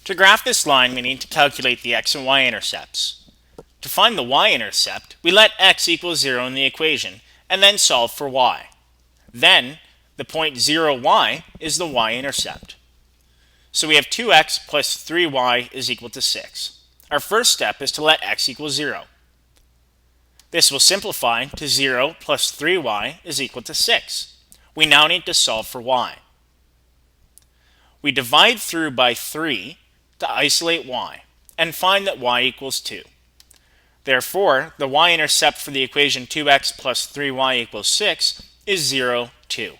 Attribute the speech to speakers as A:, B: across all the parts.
A: To graph this line, we need to calculate the x and y intercepts. To find the y-intercept, we let x equal 0 in the equation and then solve for y. Then, the point 0, y is the y-intercept. So we have 2x plus 3y is equal to 6. Our first step is to let x equal 0. This will simplify to 0 plus 3y is equal to 6. We now need to solve for y. We divide through by 3 to isolate y and find that y equals 2. Therefore, the y-intercept for the equation 2x plus 3y equals 6 is 0, 2.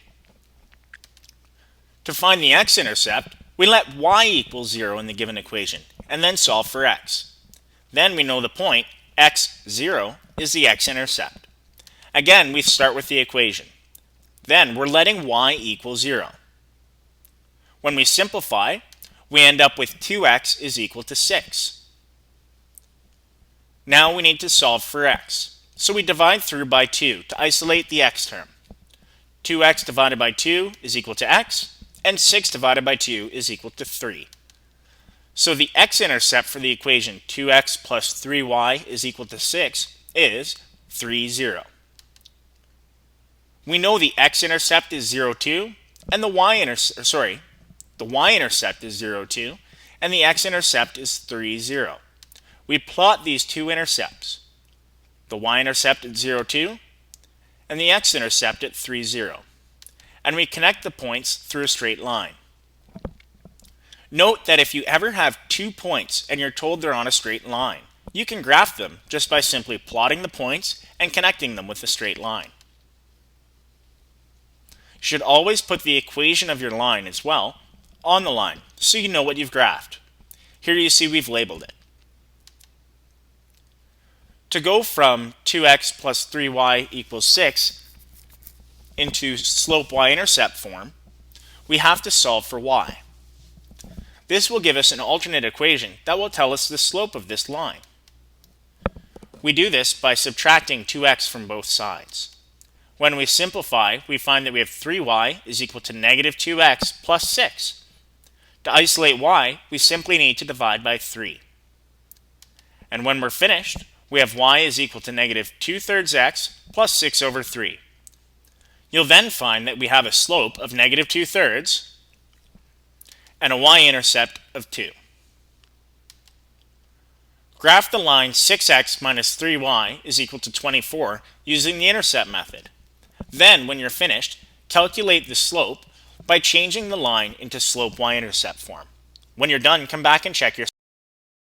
A: To find the x-intercept, we let y equal 0 in the given equation and then solve for x. Then we know the point x, 0 is the x-intercept. Again, we start with the equation. Then we're letting y equal 0. When we simplify, we end up with 2x is equal to 6. Now we need to solve for x. So we divide through by 2 to isolate the x term. 2x divided by 2 is equal to x, and 6 divided by 2 is equal to 3. So the x-intercept for the equation 2x plus 3y is equal to 6 is 3, 0. We know the x-intercept is 0, 2, and the y-intercept is 0, 2, and the x-intercept is 3, 0. We plot these two intercepts, the y-intercept at 0, 2, and the x-intercept at 3, 0. And we connect the points through a straight line. Note that if you ever have 2 points and you're told they're on a straight line, you can graph them just by simply plotting the points and connecting them with a straight line. You should always put the equation of your line as well on the line so you know what you've graphed. Here you see we've labeled it. To go from 2x plus 3y equals 6 into slope y-intercept form, we have to solve for y. This will give us an alternate equation that will tell us the slope of this line. We do this by subtracting 2x from both sides. When we simplify, we find that we have 3y is equal to negative 2x plus 6. To isolate y, we simply need to divide by 3. And when we're finished, we have y is equal to negative 2/3 x plus 6 over 3. You'll then find that we have a slope of negative 2/3 and a y-intercept of 2. Graph the line 6x minus 3y is equal to 24 using the intercept method. Then, when you're finished, calculate the slope by changing the line into slope y-intercept form. When you're done, come back and check your